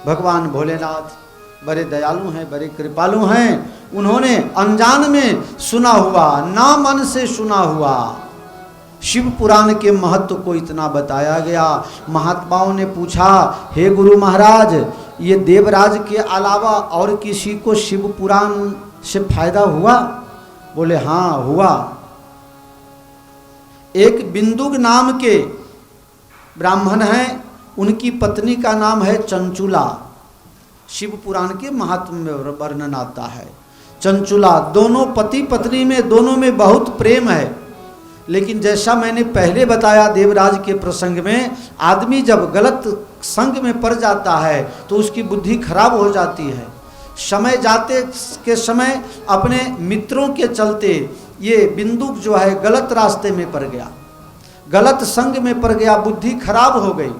भगवान भोलेनाथ बड़े दयालु हैं, बड़े कृपालु हैं। उन्होंने अनजान में सुना हुआ, ना मन से सुना हुआ शिव पुराण के महत्व को इतना बताया गया। महात्माओं ने पूछा, हे गुरु महाराज, ये देवराज के अलावा और किसी को शिव पुराण से फायदा हुआ? बोले हाँ हुआ। एक बिंदुक नाम के ब्राह्मण हैं, उनकी पत्नी का नाम है चंचुला। शिव पुराण के महात्म में वर्णन आता है। चंचुला, दोनों पति पत्नी में, दोनों में बहुत प्रेम है। लेकिन जैसा मैंने पहले बताया देवराज के प्रसंग में, आदमी जब गलत संग में पड़ जाता है तो उसकी बुद्धि खराब हो जाती है। समय जाते के समय अपने मित्रों के चलते ये बिंदुक जो है गलत रास्ते में पड़ गया, गलत संग में पड़ गया, बुद्धि खराब हो गई।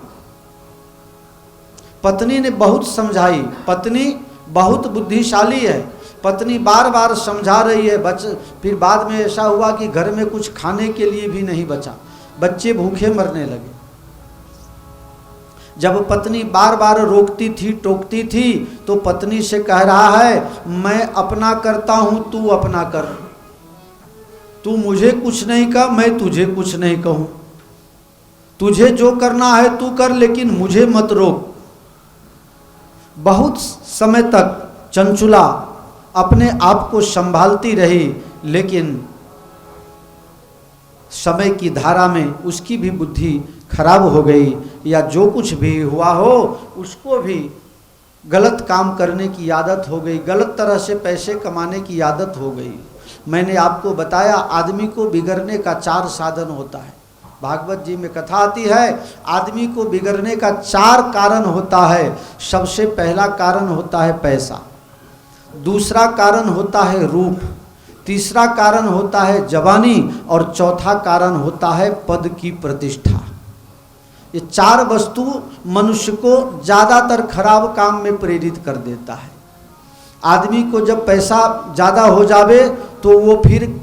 पत्नी ने बहुत समझाई, पत्नी बहुत बुद्धिशाली है, पत्नी बार बार समझा रही है, फिर बाद में ऐसा हुआ कि घर में कुछ खाने के लिए भी नहीं बचा, बच्चे भूखे मरने लगे। जब पत्नी बार बार रोकती थी, टोकती थी, तो पत्नी से कह रहा है, मैं अपना करता हूं, तू अपना कर, तू मुझे कुछ नहीं कह, मैं तुझे कुछ नहीं कहूं, तुझे जो करना है तू कर, लेकिन मुझे मत रोक। बहुत समय तक चंचुला अपने आप को संभालती रही, लेकिन समय की धारा में उसकी भी बुद्धि खराब हो गई, या जो कुछ भी हुआ हो उसको भी गलत काम करने की आदत हो गई, गलत तरह से पैसे कमाने की आदत हो गई। मैंने आपको बताया आदमी को बिगड़ने का 4 साधन होता है। भागवत जी में कथा आती है, आदमी को बिगड़ने का 4 कारण होता है। सबसे पहला कारण होता है पैसा, दूसरा कारण होता है रूप, तीसरा कारण होता है जवानी, और चौथा कारण होता है पद की प्रतिष्ठा। ये 4 वस्तु मनुष्य को ज़्यादातर खराब काम में प्रेरित कर देता है। आदमी को जब पैसा ज़्यादा हो जावे तो वो फिर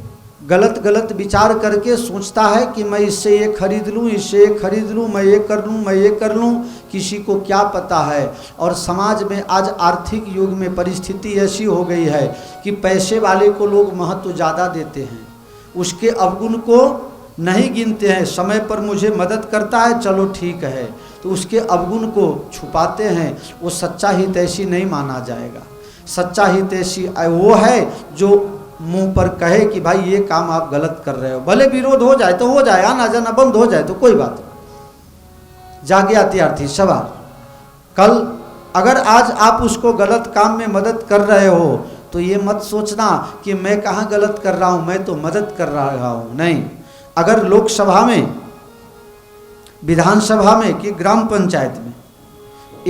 गलत गलत विचार करके सोचता है कि मैं इससे ये खरीद लूँ, इससे ये खरीद लूँ, मैं ये कर लूँ, मैं ये कर लूँ, किसी को क्या पता है। और समाज में आज आर्थिक युग में परिस्थिति ऐसी हो गई है कि पैसे वाले को लोग महत्व ज़्यादा देते हैं, उसके अवगुण को नहीं गिनते हैं। समय पर मुझे मदद करता है, चलो ठीक है, तो उसके अवगुण को छुपाते हैं। वो सच्चा हितैषी नहीं माना जाएगा। सच्चा हितैषी वो है जो मुंह पर कहे कि भाई ये काम आप गलत कर रहे हो, भले विरोध हो जाए तो हो जाए, आना जाना बंद हो जाए तो कोई बात नहीं, जागे अत्यार्थी सवाल। कल अगर आज आप उसको गलत काम में मदद कर रहे हो तो ये मत सोचना कि मैं कहाँ गलत कर रहा हूँ, मैं तो मदद कर रहा हूँ। नहीं, अगर लोकसभा में, विधानसभा में कि ग्राम पंचायत में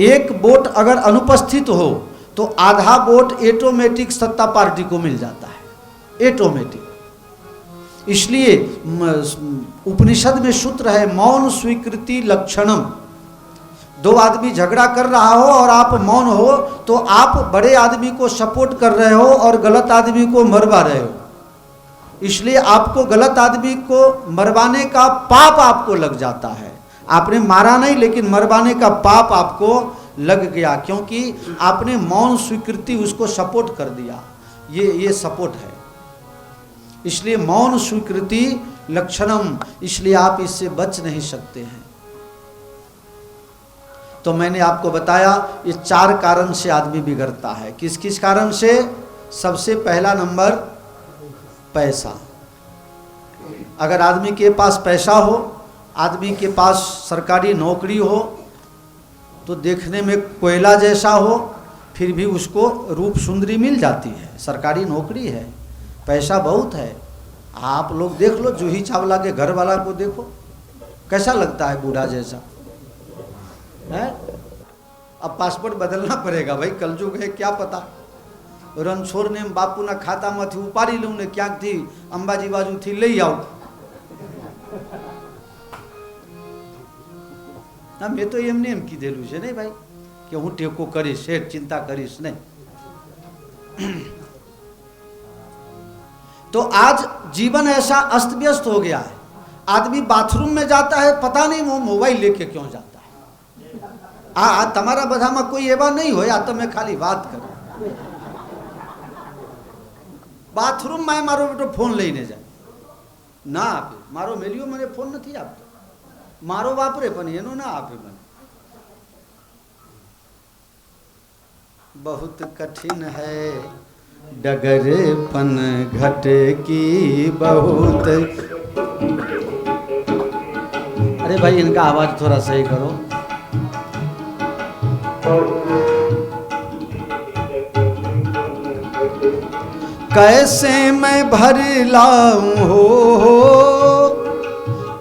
एक वोट अगर अनुपस्थित हो तो आधा वोट ऑटोमेटिक सत्ता पार्टी को मिल जाता है, ऑटोमेटिक। इसलिए उपनिषद में सूत्र है, मौन स्वीकृति लक्षणम। 2 आदमी झगड़ा कर रहा हो और आप मौन हो तो आप बड़े आदमी को सपोर्ट कर रहे हो और गलत आदमी को मरवा रहे हो। इसलिए आपको गलत आदमी को मरवाने का पाप आपको लग जाता है। आपने मारा नहीं, लेकिन मरवाने का पाप आपको लग गया, क्योंकि आपने मौन स्वीकृति उसको सपोर्ट कर दिया। ये सपोर्ट है। इसलिए मौन स्वीकृति लक्षणम, इसलिए आप इससे बच नहीं सकते हैं। तो मैंने आपको बताया ये 4 कारण से आदमी बिगड़ता है। किस किस कारण से? सबसे पहला नंबर पैसा। अगर आदमी के पास पैसा हो, आदमी के पास सरकारी नौकरी हो, तो देखने में कोयला जैसा हो, फिर भी उसको रूप सुंदरी मिल जाती है। सरकारी नौकरी है, पैसा बहुत है। आप लोग देख लो, जूही चावला के घर वाला को देखो, कैसा लगता है, बूढ़ा जैसा है। अब पासपोर्ट बदलना पड़ेगा भाई, कलयुग है, क्या पता। रणछोड़ ने बापू ना खाता में थी उपाड़ी लूँ ने क्या थी अंबाजी बाजू थी ले आओ ना। मैं तो एमने एम की देलू है नहीं भाई कि हूँ टेको करीश, हेठ चिंता करीश नहीं। तो आज जीवन ऐसा अस्त व्यस्त हो गया है। आदमी बाथरूम में जाता है, पता नहीं वो मोबाइल लेके क्यों जाता है। आ तमारा बधामा कोई एवा नहीं हो या તમે ખાલી વાત કરો. બાથરૂમ માં મારો બેટો ફોન લઈને જાય ના આપે. મારો મેલ્યો મને ફોન નથી આપતો. મારો વાપરે પણ એનો ના આપે મને. बहुत कठिन है डगरपन घट की बहुत. अरे भाई इनका आवाज थोड़ा सही करो. कैसे मैं भर लाऊं हो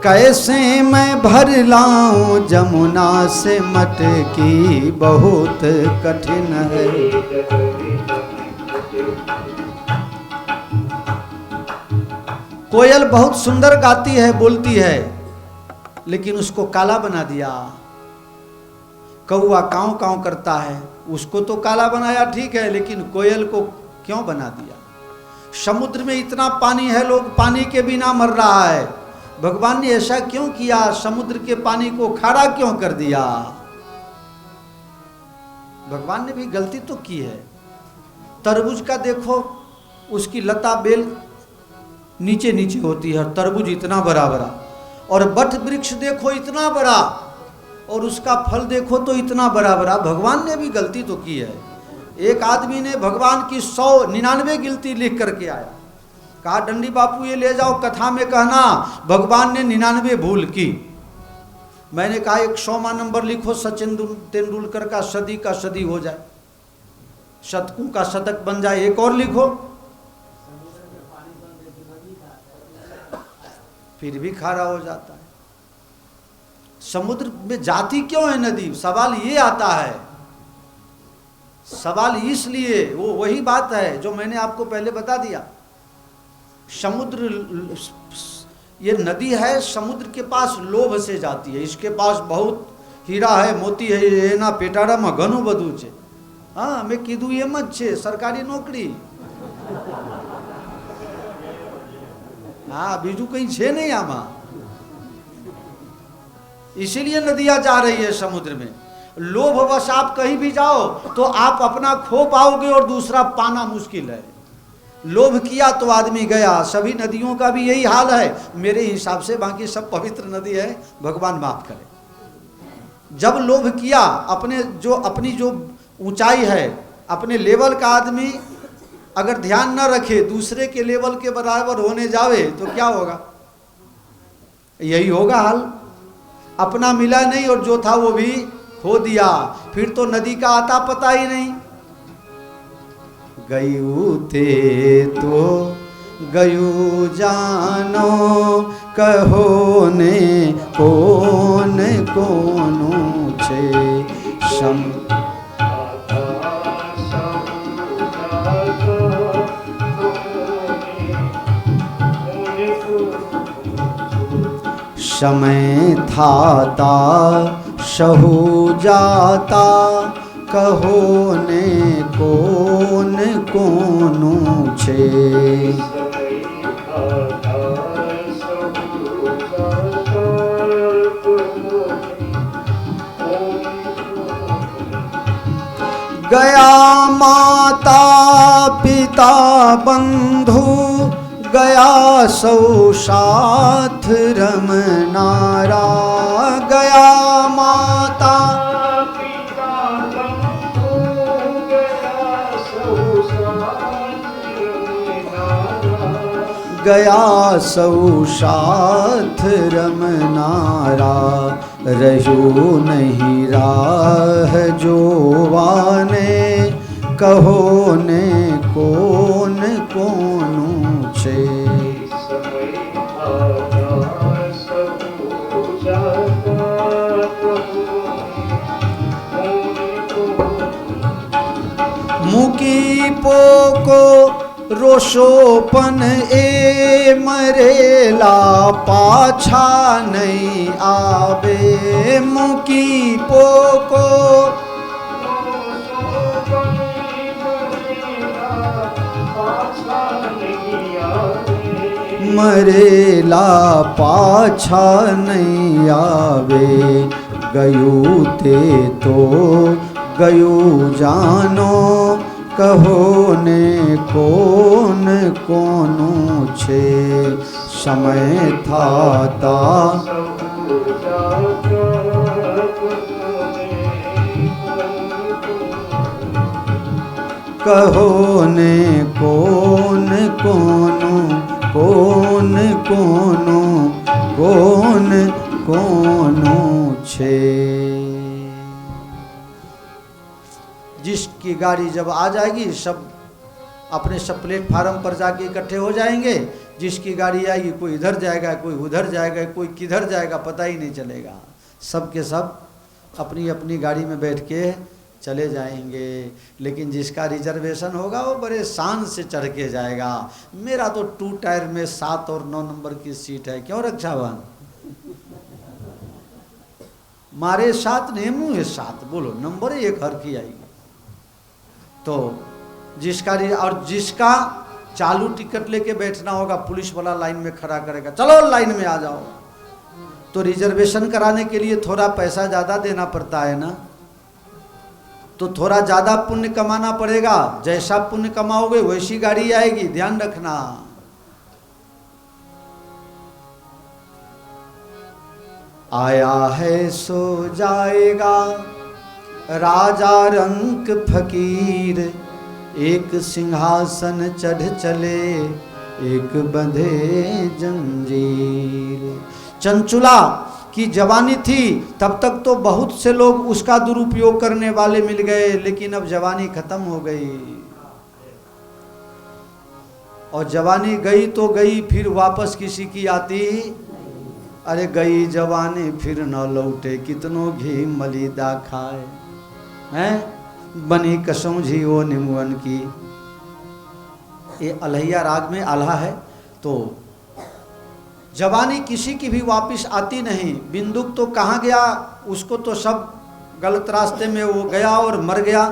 कैसे मैं भर लाऊं जमुना से मटकी बहुत कठिन है. कोयल बहुत सुंदर गाती है, बोलती है, लेकिन उसको काला बना दिया. कौवा कांव कांव करता है, उसको तो काला बनाया ठीक है, लेकिन कोयल को क्यों बना दिया. समुद्र में इतना पानी है, लोग पानी के बिना मर रहा है. भगवान ने ऐसा क्यों किया, समुद्र के पानी को खारा क्यों कर दिया. भगवान ने भी गलती तो की है. तरबूज का देखो, उसकी लता बेल नीचे नीचे होती है, तरबूज इतना बड़ा बड़ा. और बट वृक्ष देखो इतना बड़ा, और उसका फल देखो तो इतना बड़ा बड़ा. भगवान ने भी गलती तो की है. एक आदमी ने भगवान की 199 गिनती लिख करके आया. कहा डंडी बापू ये ले जाओ, कथा में कहना भगवान ने 99 भूल की. मैंने कहा 100वां नंबर लिखो, सचिन तेंदुलकर का सदी हो जाए, शतकों का शतक बन जाए. एक और लिखो, फिर भी खारा हो जाता है. समुद्र में जाती क्यों है नदी. सवाल ये आता है. सवाल इसलिए, वो वही बात है जो मैंने आपको पहले बता दिया. समुद्र, ये नदी है, समुद्र के पास लोभ से जाती है. इसके पास बहुत हीरा है, मोती है, एना पेटाराમાં ઘણું બધું છે. હા, મેં કીધું એમ જ છે, સરકારી નોકરી. हाँ, बीजू कहीं छे नहीं आमा. इसीलिए नदियां जा रही है समुद्र में. लोभवश आप कहीं भी जाओ तो आप अपना खो पाओगे और दूसरा पाना मुश्किल है. लोभ किया तो आदमी गया. सभी नदियों का भी यही हाल है मेरे हिसाब से. बाकी सब पवित्र नदी है, भगवान माफ करे. जब लोभ किया, अपनी जो ऊंचाई है, अपने लेवल का आदमी अगर ध्यान न रखे, दूसरे के लेवल के बराबर होने जावे तो क्या होगा. यही होगा हाल. अपना मिला नहीं और जो था वो भी खो दिया. फिर तो नदी का आता पता ही नहीं. गयू थे तो गयू जानो, कहो ने कोन कोनु छे. समय थाता सहु जाता, कहो ने कोन कोनु छे. गया माता पिता बंधु, गया सौ साथ रमनारा. गया माता पिता बंधु, गया सौ साथ रमनारा. गया सौ साथ रमनारा. रहू नहीं राह जोवाने, कहो ने कोन कोनु छे. मुकी पोको रोशोपन ए मरेला पाछा नहीं आवे. मुकी पोको मरेला पाछा नहीं आवे. गयू ते तो गयू जानो, कहो ने कौन कोनु छे, समय था ता कहो ने कौन कोनु, कौन कोनु, कौन कोनु छे। जिसकी गाड़ी जब आ जाएगी सब अपने सब प्लेटफार्म पर जाके इकट्ठे हो जाएंगे। जिसकी गाड़ी आएगी कोई इधर जाएगा, कोई उधर जाएगा, कोई किधर जाएगा पता ही नहीं चलेगा। सब के सब अपनी अपनी गाड़ी में बैठ के चले जाएंगे। लेकिन जिसका रिजर्वेशन होगा वो बड़े शान से चढ़ के जाएगा। मेरा तो 2 टायर में 7 और 9 नंबर की सीट है। क्यों रक्षाबंधन? मारे 7 ने मुँह 7, बोलो नंबर 1 हर की आएगी। तो जिसका और जिसका चालू टिकट लेके बैठना होगा, पुलिस वाला लाइन में खड़ा करेगा, चलो लाइन में आ जाओ। तो रिजर्वेशन कराने के लिए थोड़ा पैसा ज़्यादा देना पड़ता है ना, तो थोड़ा ज़्यादा पुण्य कमाना पड़ेगा। जैसा पुण्य कमाओगे वैसी गाड़ी आएगी, ध्यान रखना। आया है सो जाएगा राजा रंक फकीर, एक सिंहासन चढ़ चले एक बंधे जंजीर। चंचुला की जवानी थी तब तक तो बहुत से लोग उसका दुरुपयोग करने वाले मिल गए, लेकिन अब जवानी खत्म हो गई। और जवानी गई तो गई, फिर वापस किसी की आती। अरे गई जवानी फिर न लौटे, कितनों घी मलिदा खाए हैं, बनी कसम झीओ निमुअन की। ये अलहिया राग में आल्हा है। तो जवानी किसी की भी वापस आती नहीं। बिंदुक तो कहाँ गया, उसको तो सब गलत रास्ते में वो गया और मर गया।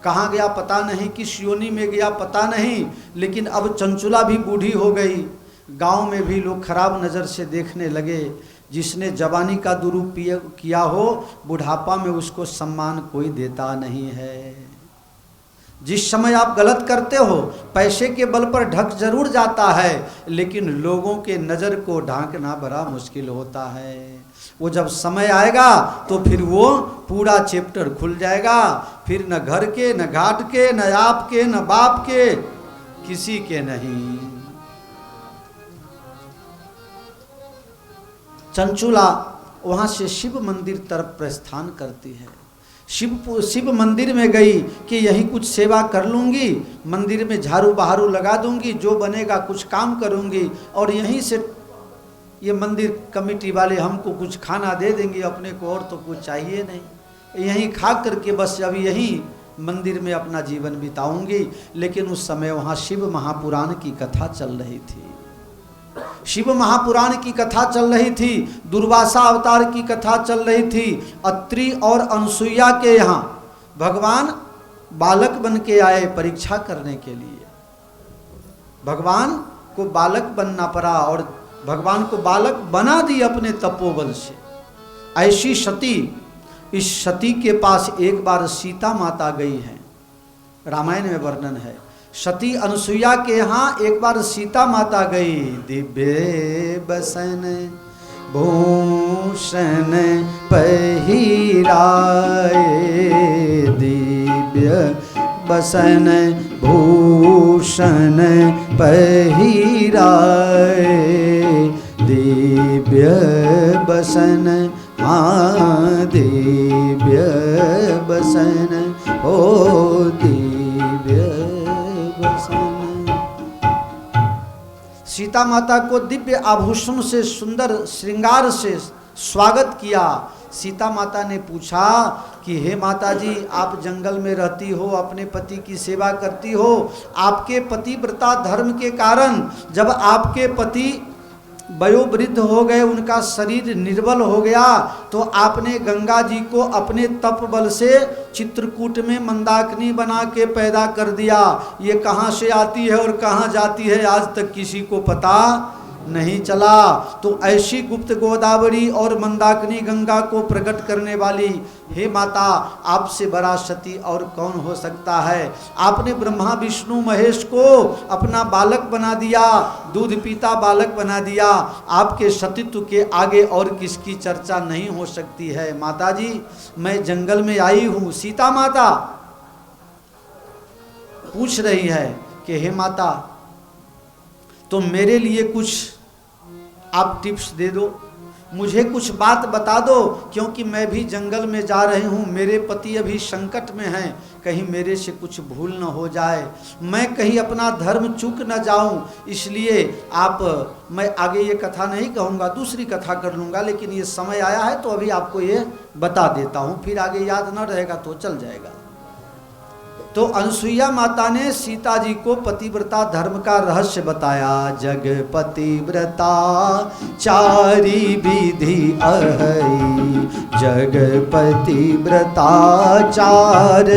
कहाँ गया पता नहीं, किस योनि में गया पता नहीं। लेकिन अब चंचुला भी बूढ़ी हो गई। गांव में भी लोग खराब नज़र से देखने लगे। जिसने जवानी का दुरुपयोग किया हो, बुढ़ापा में उसको सम्मान कोई देता नहीं है। जिस समय आप गलत करते हो, पैसे के बल पर ढक जरूर जाता है, लेकिन लोगों के नज़र को ढांकना बड़ा मुश्किल होता है। वो जब समय आएगा तो फिर वो पूरा चैप्टर खुल जाएगा। फिर न घर के, न घाट के, न आप के, न बाप के, किसी के नहीं। चंचुला वहाँ से शिव मंदिर तरफ प्रस्थान करती है। शिव मंदिर में गई कि यही कुछ सेवा कर लूँगी, मंदिर में झाड़ू बहारू लगा दूँगी, जो बनेगा कुछ काम करूँगी, और यहीं से ये मंदिर कमेटी वाले हमको कुछ खाना दे देंगे, अपने को और तो कुछ चाहिए नहीं, यहीं खा करके बस अब यहीं मंदिर में अपना जीवन बिताऊँगी। लेकिन उस समय वहाँ शिव महापुराण की कथा चल रही थी। शिव महापुराण की कथा चल रही थी, दुर्वासा अवतार की कथा चल रही थी। अत्रि और अनसुईया के यहाँ भगवान बालक बन के आए परीक्षा करने के लिए। भगवान को बालक बनना पड़ा और भगवान को बालक बना दी अपने तपोबल से। ऐसी सती, इस सती के पास एक बार सीता माता गई है, रामायण में वर्णन है। सती अनसुईया के यहाँ एक बार सीता माता गई। दिव्य बसन भूषण पहिराए, दिव्य बसन भूषण पहिराए, दिव्य बसन, हाँ दिव्य बसन, ओ दिव्य बसन। सीता माता को दिव्य आभूषण से, सुंदर श्रृंगार से स्वागत किया। सीता माता ने पूछा कि हे माता जी, आप जंगल में रहती हो, अपने पति की सेवा करती हो, आपके पतिव्रता धर्म के कारण जब आपके पति वयोवृद्ध हो गए, उनका शरीर निर्बल हो गया, तो आपने गंगा जी को अपने तप बल से चित्रकूट में मंदाकिनी बना के पैदा कर दिया। ये कहाँ से आती है और कहाँ जाती है आज तक किसी को पता नहीं चला। तो ऐसी गुप्त गोदावरी और मंदाकिनी गंगा को प्रकट करने वाली हे माता, आपसे बड़ा सती और कौन हो सकता है। आपने ब्रह्मा विष्णु महेश को अपना बालक बना दिया, दूध पीता बालक बना दिया। आपके सतीत्व के आगे और किसकी चर्चा नहीं हो सकती है। माता जी, मैं जंगल में आई हूँ। सीता माता पूछ रही है कि हे माता, तो मेरे लिए कुछ आप टिप्स दे दो, मुझे कुछ बात बता दो, क्योंकि मैं भी जंगल में जा रही हूँ। मेरे पति अभी संकट में हैं, कहीं मेरे से कुछ भूल न हो जाए, मैं कहीं अपना धर्म चूक न जाऊँ। इसलिए मैं आगे ये कथा नहीं कहूँगा, दूसरी कथा कर लूँगा, लेकिन ये समय आया है तो अभी आपको ये बता देता हूँ, फिर आगे याद न रहेगा तो चल जाएगा। तो अनसुईया माता ने सीता जी को पतिव्रता धर्म का रहस्य बताया। जग पतिव्रता चारी विधि अहै, जग पतिव्रता चार।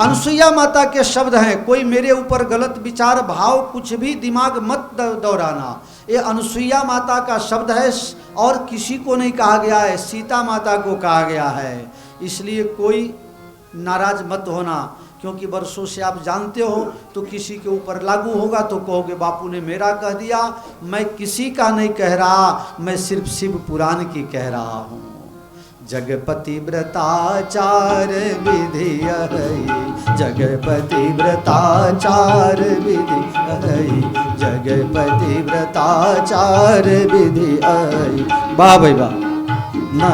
अनसुईया माता के शब्द हैं, कोई मेरे ऊपर गलत विचार भाव कुछ भी दिमाग मत दौड़ाना। ये अनसुईया माता का शब्द है और किसी को नहीं कहा गया है, सीता माता को कहा गया है। इसलिए कोई नाराज मत होना, क्योंकि वर्षों से आप जानते हो तो किसी के ऊपर लागू होगा तो कहोगे बापू ने मेरा कह दिया। मैं किसी का नहीं कह रहा, मैं सिर्फ शिव पुराण की कह रहा हूँ। जगपति व्रताचार विधि है, जगपति व्रताचार विधि है, जगपति व्रताचार विधि है। वाह भाई वाह ना।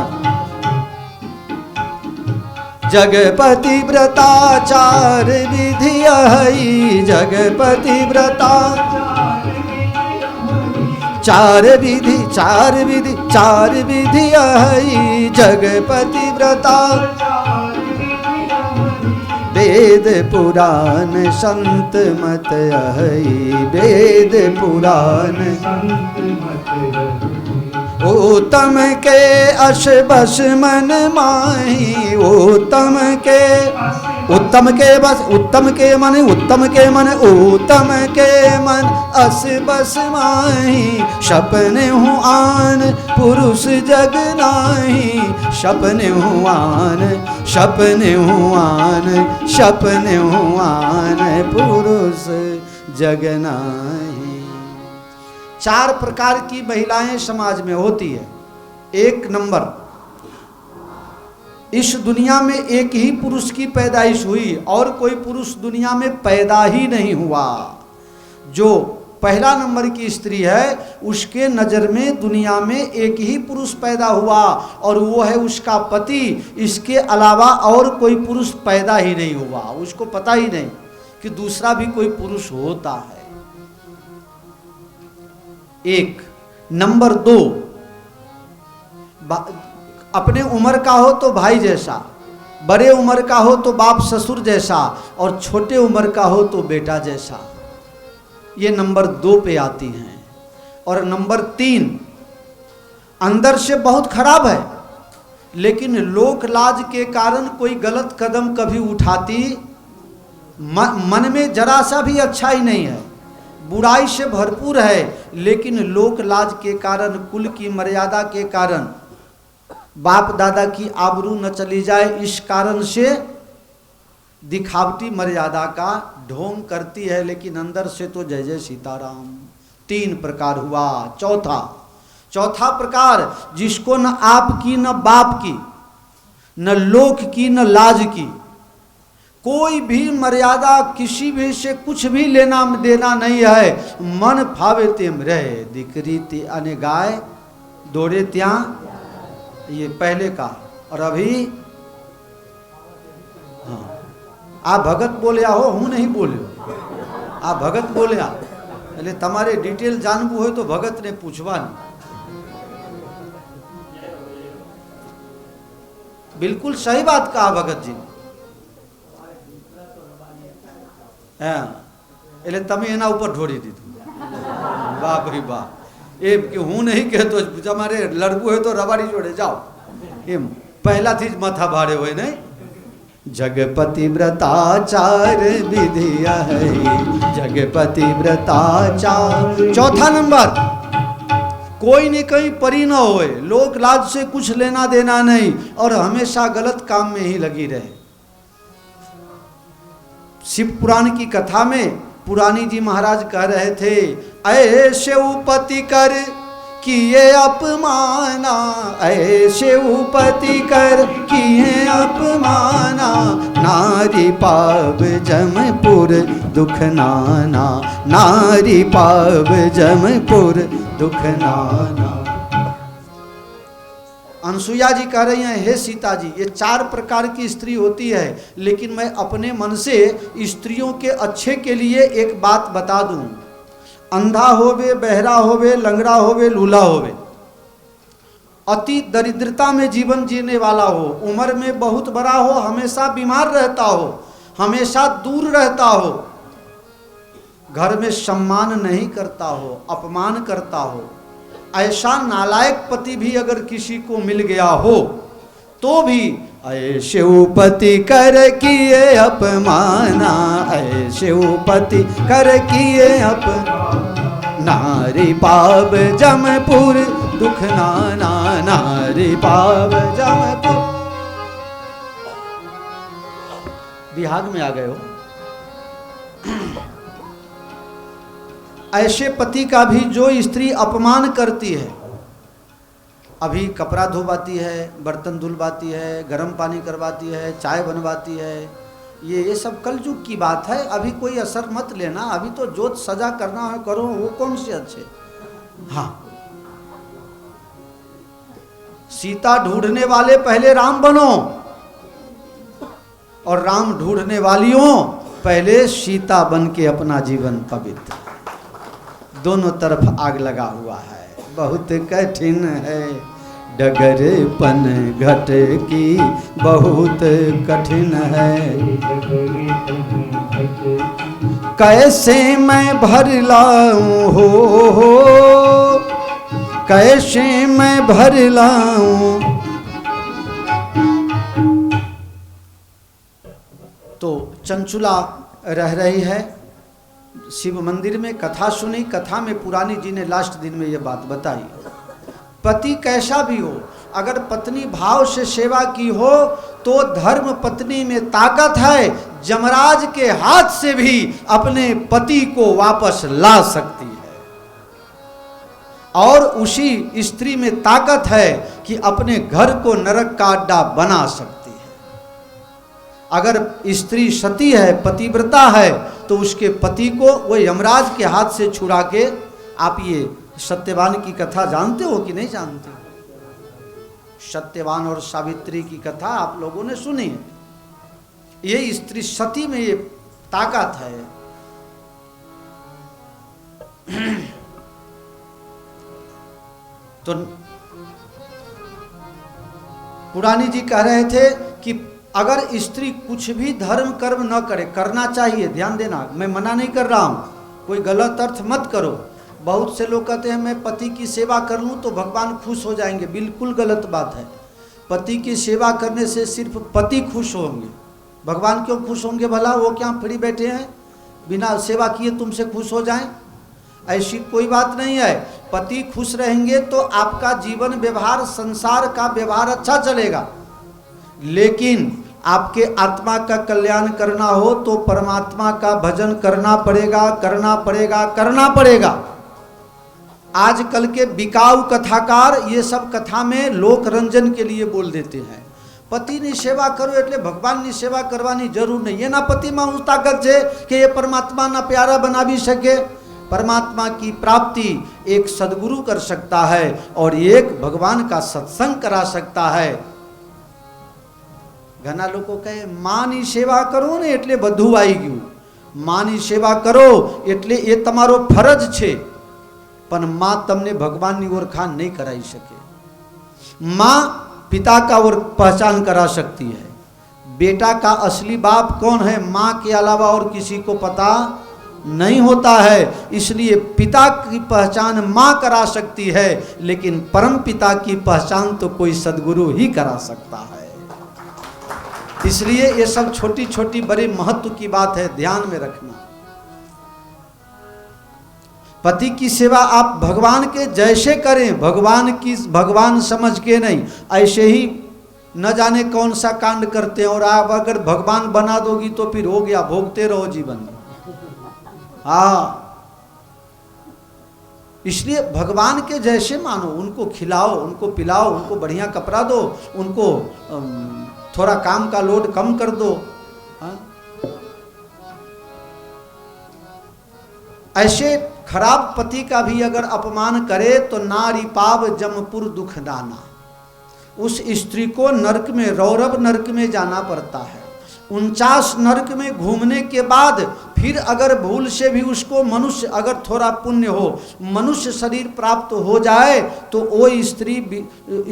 जगपति व्रताचार विधि है, जगपति व्रता चार विधि चार विधि चार विधि है, जगपति व्रता। वेद पुराण संत मत है, वेद पुराण उत्तम के अश बस मन माही, उत्तम के बस उत्तम के मन उत्तम के मन उत्तम के मन अस बस माही। सपने हूँ आन पुरुष जग नाही, सपने हूँ आन सपने हूँ आन सपने हूँ आन पुरुष जग नाही। चार प्रकार की महिलाएं समाज में होती है। एक नंबर, इस दुनिया में एक ही पुरुष की पैदाइश हुई और कोई पुरुष दुनिया में पैदा ही नहीं हुआ। जो पहला नंबर की स्त्री है उसके नज़र में दुनिया में एक ही पुरुष पैदा हुआ और वो है उसका पति। इसके अलावा और कोई पुरुष पैदा ही नहीं हुआ, उसको पता ही नहीं कि दूसरा भी कोई पुरुष होता है। एक नंबर दो, अपने उम्र का हो तो भाई जैसा, बड़े उम्र का हो तो बाप ससुर जैसा और छोटे उम्र का हो तो बेटा जैसा। ये नंबर दो पे आती हैं। और नंबर तीन, अंदर से बहुत खराब है लेकिन लोक लाज के कारण कोई गलत कदम कभी उठाती, मन में जरा सा भी अच्छा ही नहीं है, बुराई से भरपूर है, लेकिन लोक लाज के कारण, कुल की मर्यादा के कारण, बाप दादा की आबरू न चली जाए इस कारण से दिखावटी मर्यादा का ढोंग करती है, लेकिन अंदर से तो जय जय सीताराम। तीन प्रकार हुआ। चौथा प्रकार, जिसको न आपकी न बाप की न लोक की न लाज की कोई भी मर्यादा किसी भी से कुछ भी लेना देना नहीं है, मन फावे तेम रहे दिकरी ते अने गाय दौड़े त्या। ये पहले का। और अभी हाँ, आप भगत बोलिया हो, हूँ नहीं बोलियो, आप भगत बोलिया એટલે તમારે ડિટેલ જાણવું હોય તો ભગતને પૂછવાનું। बिल्कुल सही बात कहा भगत जी। हाँ, એટલે તમે એના ઉપર ઢોળી દીધું। વાહ ભાઈ વાહ। એમ કે હું નહીં કહેતો તમારે લડવું હોય તો રવાડી જોડે જાઓ, એમ પહેલાથી જ માથા ભારે હોય નહીં। जगपति व्रताचार विधिया है, जगपति व्रताचार। चौथा नंबर, कोई नहीं कहीं परी न होए, लोक लाज से कुछ लेना देना नहीं और हमेशा गलत काम में ही लगी रहे। शिव पुराण की कथा में पुरानी जी महाराज कह रहे थे, ऐसे उपति कर किए अपमाना, ऐसे उपति कर किए अपमाना, नारी पाव जमपुर दुख नाना, नारी पाव जमपुर दुख नाना। अनसुईया जी कह रही हैं, हे सीता जी, ये 4 प्रकार की स्त्री होती है, लेकिन मैं अपने मन से स्त्रियों के अच्छे के लिए एक बात बता दूं। अंधा होवे, बहरा होवे, लंगड़ा होवे, लूला होवे, अति दरिद्रता में जीवन जीने वाला हो, उम्र में बहुत बड़ा हो, हमेशा बीमार रहता हो, हमेशा दूर रहता हो, घर में सम्मान नहीं करता हो, अपमान करता हो, ऐसा नालायक पति भी अगर किसी को मिल गया हो तो भी ऐसे उपति कर किए अपमाना, ऐसे उपति कर किए अपमाना, नारी पाव जमपुर दुख नाना, नारी पाव जमपुर। बिहाग में आ गए हो। ऐसे पति का भी जो स्त्री अपमान करती है, अभी कपड़ा धोबाती है, बर्तन धुलवाती है, गर्म पानी करवाती है, चाय बनवाती है, ये सब कलयुग की बात है, अभी कोई असर मत लेना, अभी तो जो सजा करना है करो, वो कौन से अच्छे। हाँ, सीता ढूंढने वाले पहले राम बनो, और राम ढूंढने वालियों पहले सीता बन के अपना जीवन पवित्र। दोनों तरफ आग लगा हुआ है, बहुत कठिन है डगर पन घट की, बहुत कठिन है। कैसे मैं भर लाऊं हो, कैसे मैं भर लाऊं। तो चंचुला रह रही है, शिव मंदिर में कथा सुनी, कथा में पुरानी जी ने लास्ट दिन में ये बात बताई। पति कैसा भी हो, अगर पत्नी भाव से सेवा की हो तो धर्म पत्नी में ताकत है, जमराज के हाथ से भी अपने पति को वापस ला सकती है। और उसी स्त्री में ताकत है कि अपने घर को नरक का अड्डा बना सकती है। अगर स्त्री सती है, पतिव्रता है, तो उसके पति को वो यमराज के हाथ से छुड़ा के, आप ये सत्यवान की कथा जानते हो कि नहीं जानते? सत्यवान और सावित्री की कथा आप लोगों ने सुनी है। ये स्त्री सती में ये ताकत है। तो पुरानी जी कह रहे थे कि अगर स्त्री कुछ भी धर्म कर्म न करे, करना चाहिए, ध्यान देना, मैं मना नहीं कर रहा हूं, कोई गलत अर्थ मत करो। बहुत से लोग कहते हैं मैं पति की सेवा कर लूं तो भगवान खुश हो जाएंगे, बिल्कुल गलत बात है। पति की सेवा करने से सिर्फ पति खुश होंगे, भगवान क्यों खुश होंगे भला? वो क्या फ्री बैठे हैं, बिना सेवा किए तुमसे खुश हो जाएं? ऐसी कोई बात नहीं है। पति खुश रहेंगे तो आपका जीवन व्यवहार, संसार का व्यवहार अच्छा चलेगा। लेकिन आपके आत्मा का कल्याण करना हो तो परमात्मा का भजन करना पड़ेगा, करना पड़ेगा, करना पड़ेगा। आजकल के बिकाऊ कथाकार ये सब कथा में लोक रंजन के लिए बोल देते हैं। पति ની સેવા કરો એટલે ભગવાનની સેવા કરવાની જરૂર નહીં। એના પતિમાં હું તાકાત છે કે એ પરમાત્માના પ્યારા બનાવી શકે? परमात्मा की प्राप्ति एक सदगुरु कर सकता है और एक भगवान का सत्संग करा सकता है। घना लोग कहे मानी सेवा करो ने एटले बधु आई गयु, मानी सेवा करो एटले ए तमारो फरज छे, पण मां तमने भगवान नी ओळखाण नहीं कराई सके। मां पिता का और पहचान करा सकती है। बेटा का असली बाप कौन है, मां के अलावा और किसी को पता नहीं होता है। इसलिए पिता की पहचान मां करा सकती है, लेकिन परम पिता की पहचान तो कोई सदगुरु ही करा सकता है। इसलिए ये सब छोटी छोटी बड़ी महत्व की बात है, ध्यान में रखना। पति की सेवा आप भगवान के जैसे करें, भगवान समझ के नहीं, ऐसे ही न जाने कौन सा कांड करते हैं। और आप अगर भगवान बना दोगी तो फिर हो गया, भोगते रहो जीवन में। हाँ, इसलिए भगवान के जैसे मानो, उनको खिलाओ, उनको पिलाओ, उनको बढ़िया कपड़ा दो, उनको थोड़ा काम का लोड कम कर दो। हाँ? ऐसे खराब पति का भी अगर अपमान करे तो नारी पाव जमपुर दुख नाना, उस स्त्री को नरक में, रौरव नरक में जाना पड़ता है। 49 नरक में घूमने के बाद फिर अगर भूल से भी उसको मनुष्य, अगर थोड़ा पुण्य हो, मनुष्य शरीर प्राप्त हो जाए तो वो स्त्री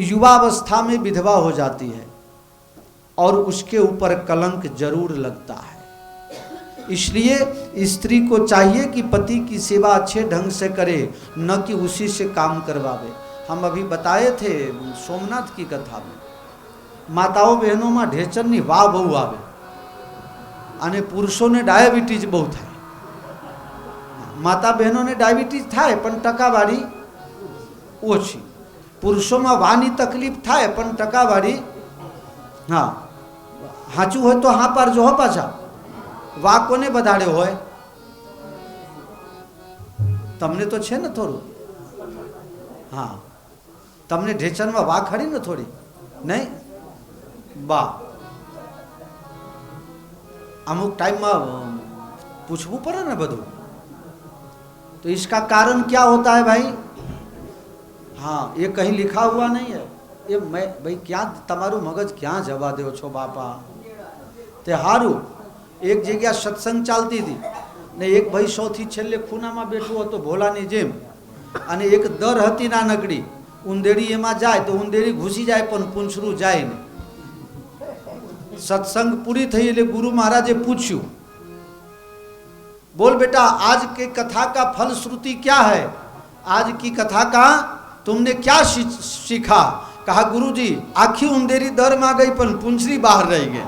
युवावस्था में विधवा हो जाती है और उसके ऊपर कलंक जरूर लगता है। इसलिए स्त्री को चाहिए कि पति की सेवा अच्छे ढंग से करे, न कि उसी से काम करवावे। हम अभी बताए थे सोमनाथ की कथा में, माताओं बहनों में ढेचरनी वाह बहु आवे અને પુરુષોને ડાયાબિટીસ બહુ થાય। માતા બહેનોને ડાયાબિટીસ થાય પણ ટકાવારી ઓછી, પુરુષોમાં વાની તકલીફ થાય પણ ટકાવારી, હા સાચું હોય તો હા પાડજો હો પાછા। વા કોને બધાડ્યો હોય? તમને તો છે ને થોડું, હા તમને ઢેચરમાં વા ખરી ને થોડી, નહીં બા अमुक टाइम में पूछવું પડે ને બધું। तो इसका कारण क्या होता है भाई? हाँ, ये कहीं लिखा हुआ नहीं है। ये मैं भाई क्या तमारू मगज क्या जवा दो छो बापा। ते हारू एक जगह सत्संग चालती थी ने एक भाई सौथी छेल्ले खूना में बैठो तो भोलानी जेम अने एक दर हती नानकड़ी उंदेड़ी एमां जाए तो उंदेड़ी घुसी जाए पण पूंछरू जाए नहीं। सत्संग पूरी थई એટલે गुरु महाराजे पूछ्યું, बोल बेटा आज के कथा का फल श्रुति क्या है? आज की कथा का तुमने क्या सीखा? कहा गुरुजी आखी उंदेरी दर में गई पण पूंछरी बाहर रही गई।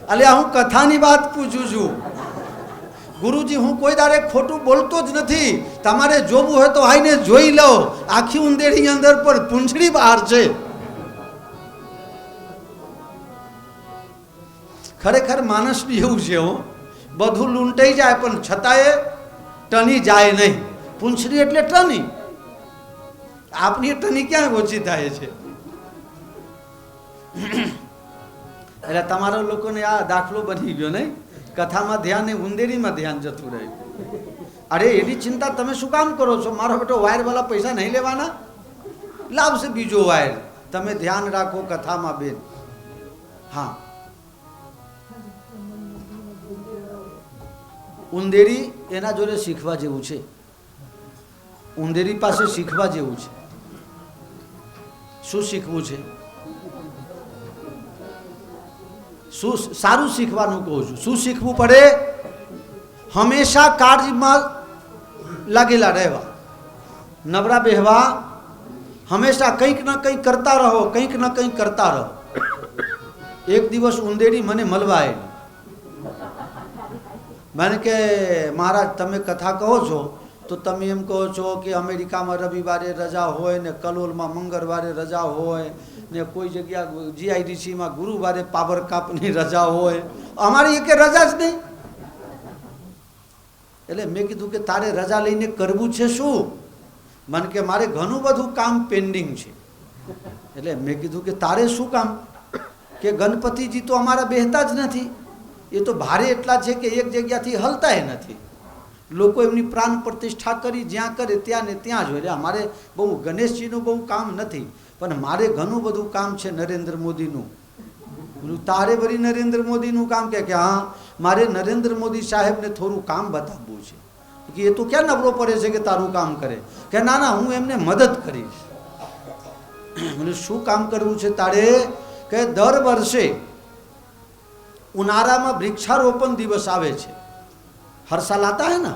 अले हूँ कथानी बात पूछू छू गुरुजी, हूँ कोई दारे खोटू बोलतो ज नथी, तमारे जोवू है तो आईने जोई लो, आखी उंदेरी अंदर पर पूंछड़ी बाहर छे। खरेखर मानस भी एवं है, बधु लूंटाई जाए पण छतांय टनी जाए नहीं। पूंछड़ी एटले टनी, आपनी टनी क्या ओછી થાય છે? એટલે તમારા લોકોને આ દાખલો બની ગયો નહીં? કથામાં ધ્યાન ને ઉંદેરીમાં ધ્યાન જતું રહે। અરે એની ચિંતા તમે શું કામ કરો છો? મારો બેટો વાયર વાળા પૈસા નહીં લેવાના, લાવશે બીજો વાયર। તમે ધ્યાન રાખો કથામાં બેન। હા, ઉંદેરી એના જોડે શીખવા જેવું છે, ઉંદેરી પાસે શીખવા જેવું છે। શું શીખવું છે? શું સારું શીખવાનું કહું છું। શું શીખવું પડે? હંમેશા કાર્યમાં લાગેલા રહેવા, નબળા બેહવા, હંમેશા કંઈક ના કંઈક કરતા રહો, કંઈક ના કંઈક કરતા રહો। એક દિવસ ઉંદેરી મને મળવા આવી, मैंने के महाराज तमे कथा कहो छो तो तमे एम कहो छो कि अमेरिका में रविवारे रजा होय ने कलोल में मंगलवारे रजा होय ने कोई जगह जीआईडीसी में गुरुवारे पावर कापनी रजा होय, अमारी एक रजा ज नहीं। એટલે મેં કીધું કે તારે રજા લઈને કરવું છે શું? મને કે મારે ઘણું બધું કામ પેન્ડિંગ છે। એટલે મેં કીધું કે તારે શું કામ? કે ગણપતિજી તો અમારા બેહતા જ નથી, ये तो भारे एटला छे कि एक जगह थी हलता ही नहीं। लोग एमनी प्राण प्रतिष्ठा करी ज्यां करे त्या ने त्यां ज होय। अमारे बहु गणेशजीनुं बहु काम नथी पण मारे घणुं बधुं काम छे नरेंद्र मोदीनुं। तारे वरी नरेंद्र मोदीनुं काम के हाँ मारे नरेंद्र मोदी साहेब ने थोड़ुं काम बताववुं छे कि ये तो क्या नबळो पड़े छे कि तारुं काम करे? के ना ना हूँ एमने मदद करीश। मतलब शुं काम करवुं छे तारे? के दर वर्षे उनारा में वृक्षारोपण दिवस आवे छे। हर साल आता है ना,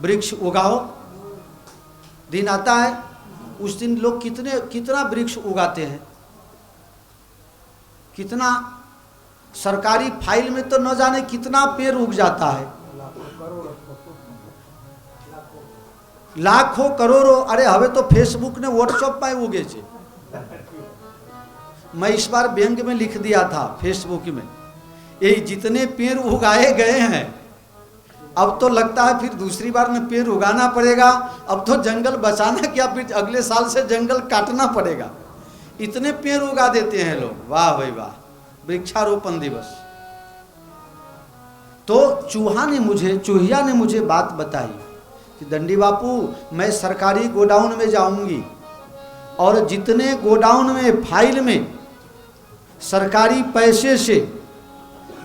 वृक्ष उगाओ दिन आता है। उस दिन लोग कितना वृक्ष उगाते हैं? कितना सरकारी फाइल में तो न जाने कितना पेड़ उग जाता है, लाखों करोड़ों। अरे हवे तो फेसबुक ने व्हाट्सएप में उगे छे। मैं इस बार बैंक में लिख दिया था फेसबुक में, ये जितने पेड़ उगाए गए हैं, अब तो लगता है फिर दूसरी बार में पेड़ उगाना पड़ेगा। अब तो जंगल बचाना क्या, फिर अगले साल से जंगल काटना पड़ेगा। इतने पेड़ उगा देते हैं लोग। वाह भाई वाह, वृक्षारोपण दिवस। तो चूहिया ने मुझे बात बताई कि दंडी बापू, मैं सरकारी गोडाउन में जाऊंगी और जितने गोडाउन में फाइल में सरकारी पैसे से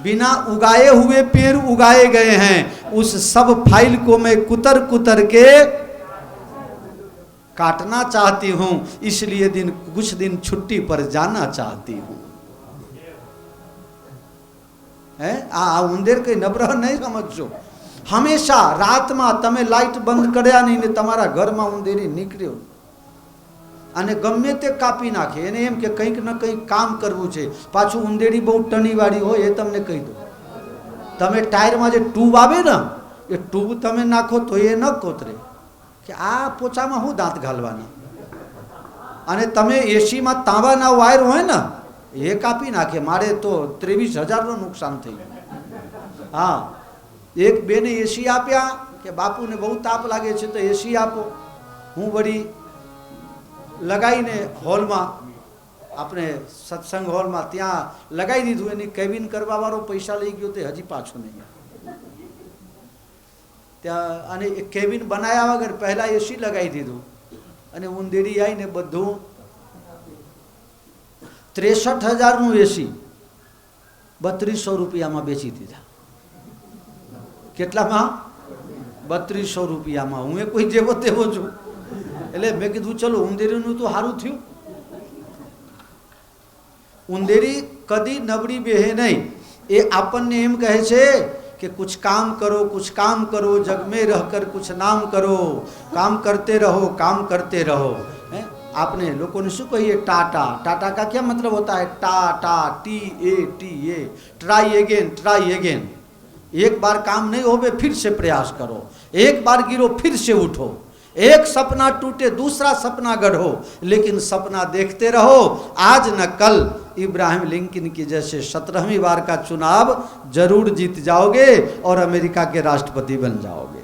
बिना उगाए हुए पेड़ उगाए गए हैं, उस सब फाइल को मैं कुतर कुतर के काटना चाहती हूं, इसलिए कुछ दिन छुट्टी पर जाना चाहती हूं। उंदेर के नबरह नहीं समझो। हमेशा रात में तमे लाइट बंद कर्या नहीं ने तमारा घर में उंदेरी निकळ्यो અને ગમે તે કાપી નાખે, એને એમ કે કંઈક ન કંઈક કામ કરવું છે। પાછું ઉંદેડી બહુ ટણીવાળી હોય, એ તમને કહી દો। તમે ટાયરમાં જે ટ્યુબ આવે ને, એ ટ્યુબ તમે નાખો તો એ ન કોતરે કે આ પોચામાં હું દાંત ઘાલવાના। અને તમે એસીમાં તાંબાના વાયર હોય ને, એ કાપી નાખે। મારે તો 23,000નું નુકસાન થઈ ગયું। હા, એક બેને એસી આપ્યા કે બાપુને બહુ તાપ લાગે છે તો એસી આપો। હું વળી लगाईने हॉल में अपने सत्संग हॉल में त्या लगाई दीधु। एनी केबिन करवा वाळो पैसा लई गयो ते हजी पाछो नहीं। त्या अने एक केबिन बनाया वगर पहला एसी लगाई दीधु अने उंदेड़ी आई ने बधु 63,000 नु एसी 3200 रुपया में बेची दीधा। केटला में? 3200 रुपया में। हूँ कोई जेवो तेवो छुं એટલે મેં કીધું ચલો ઉંદેરીનું તો સારું થયું। ઉંદેરી કદી નબળી બેહે નહીં। એ આપણને એમ કહે છે કે कुछ काम करो, जग में रहकर कुछ नाम करो, काम करते रहो। आपने लोगों ने शू कहिए टाटा का क्या मतलब होता है? Tata, TATA, try again. एक बार काम नहीं होवे फिर से प्रयास करो, एक बार गिरो फिर से उठो, एक सपना टूटे दूसरा सपना गढ़ो, लेकिन सपना देखते रहो। आज न कल इब्राहिम लिंकन की जैसे 17वीं बार का चुनाव जरूर जीत जाओगे और अमेरिका के राष्ट्रपति बन जाओगे।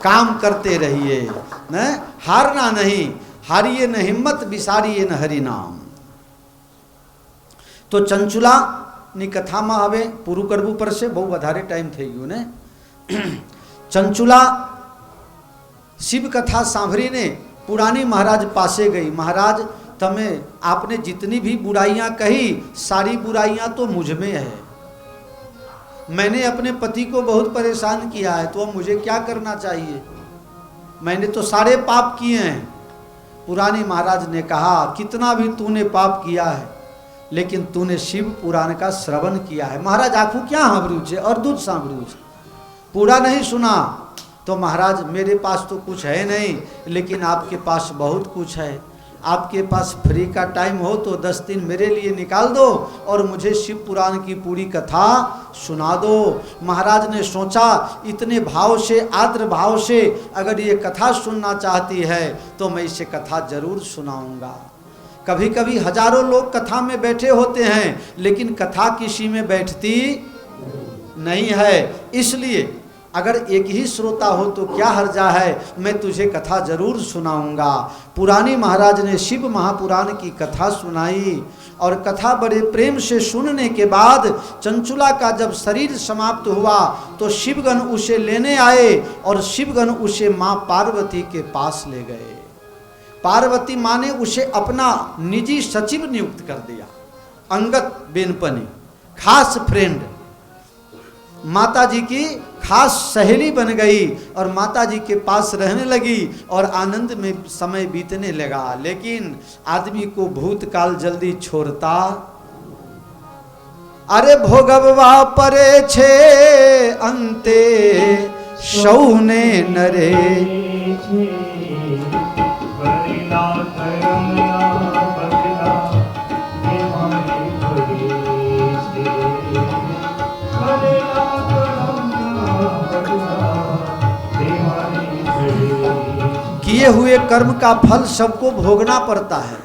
काम करते रहिए, न हारना नहीं। हारिए न हिम्मत, बिसारिए न हरि नाम। तो चंचुला नी कथा में हवे पूरू करवू पड़शे, बहु वधारे टाइम थई गयो ने। चंचुला शिव कथा सांभळीने पुरानी महाराज पासे गई। महाराज तमे आपने जितनी भी बुराइयां कही, सारी बुराइयां तो मुझ में है। मैंने अपने पति को बहुत परेशान किया है, तो अब मुझे क्या करना चाहिए? मैंने तो सारे पाप किए हैं। पुरानी महाराज ने कहा, कितना भी तूने पाप किया है, लेकिन तूने शिव पुराण का श्रवण किया है। महाराज आखू क्या सांभळ्यु छे? अर्धुं ज सांभळ्यु छे, पूरा नहीं सुना। तो महाराज मेरे पास तो कुछ है नहीं, लेकिन आपके पास बहुत कुछ है। आपके पास फ्री का टाइम हो तो 10 दिन मेरे लिए निकाल दो और मुझे शिव पुराण की पूरी कथा सुना दो। महाराज ने सोचा, इतने भाव से, आर्द्र भाव से अगर ये कथा सुनना चाहती है तो मैं इसे कथा जरूर सुनाऊंगा। कभी कभी हजारों लोग कथा में बैठे होते हैं, लेकिन कथा किसी में बैठती नहीं है। इसलिए अगर एक ही श्रोता हो तो क्या हर्जा है, मैं तुझे कथा जरूर सुनाऊंगा। पुरानी महाराज ने शिव महापुराण की कथा सुनाई और कथा बड़े प्रेम से सुनने के बाद चंचुला का जब शरीर समाप्त हुआ तो शिवगण उसे लेने आए और शिवगण उसे माँ पार्वती के पास ले गए। पार्वती माँ ने उसे अपना निजी सचिव नियुक्त कर दिया, अंगत बेनपनी, खास फ्रेंड, माता जी की खास सहेली बन गई और माता जी के पास रहने लगी और आनंद में समय बीतने लगा। लेकिन आदमी को भूतकाल जल्दी छोड़ता। अरे भोगवा परे छे अंते सौने नरे, किए हुए कर्म का फल सबको भोगना पड़ता है।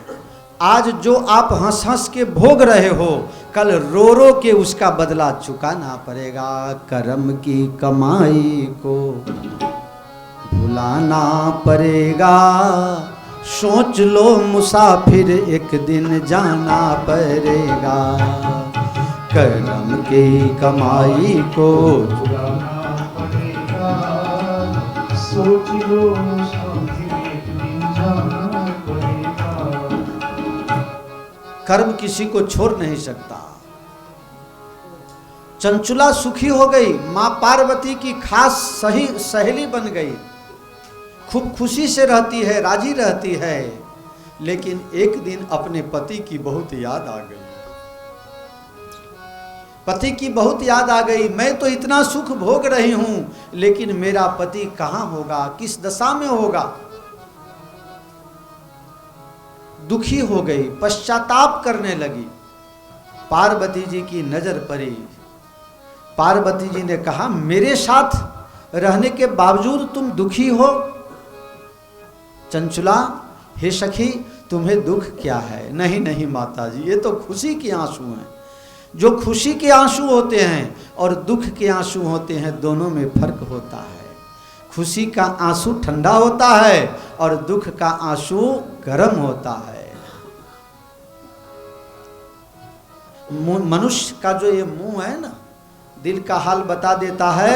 आज जो आप हंस हंस के भोग रहे हो, कल रो रो के उसका बदला चुकाना पड़ेगा। कर्म की कमाई को भुलाना पड़ेगा। सोच लो मुसाफिर, एक दिन जाना पड़ेगा। कर्म की कमाई को भुलाना पड़ेगा। सोच लो मुसाफिर, एक दिन जाना पड़ेगा। कर्म किसी को छोड़ नहीं सकता। चंचुला सुखी हो गई, मां पार्वती की खास सही सहेली बन गई, खूब खुशी से रहती है, राजी रहती है। लेकिन एक दिन अपने पति की बहुत याद आ गई। पति की बहुत याद आ गई। मैं तो इतना सुख भोग रही हूं, लेकिन मेरा पति कहां होगा, किस दशा में होगा। दुखी हो गई, पश्चाताप करने लगी। पार्वती जी की नजर पड़ी। पार्वती जी ने कहा, मेरे साथ रहने के बावजूद तुम दुखी हो। चंचुला, हे सखी, तुम्हें दुख क्या है? नहीं नहीं माता जी, ये तो खुशी के आंसू हैं। जो खुशी के आंसू होते हैं और दुख के आंसू होते हैं, दोनों में फर्क होता है। खुशी का आंसू ठंडा होता है और दुख का आंसू गर्म होता है। मनुष्य का जो ये मुंह है ना, दिल का हाल बता देता है,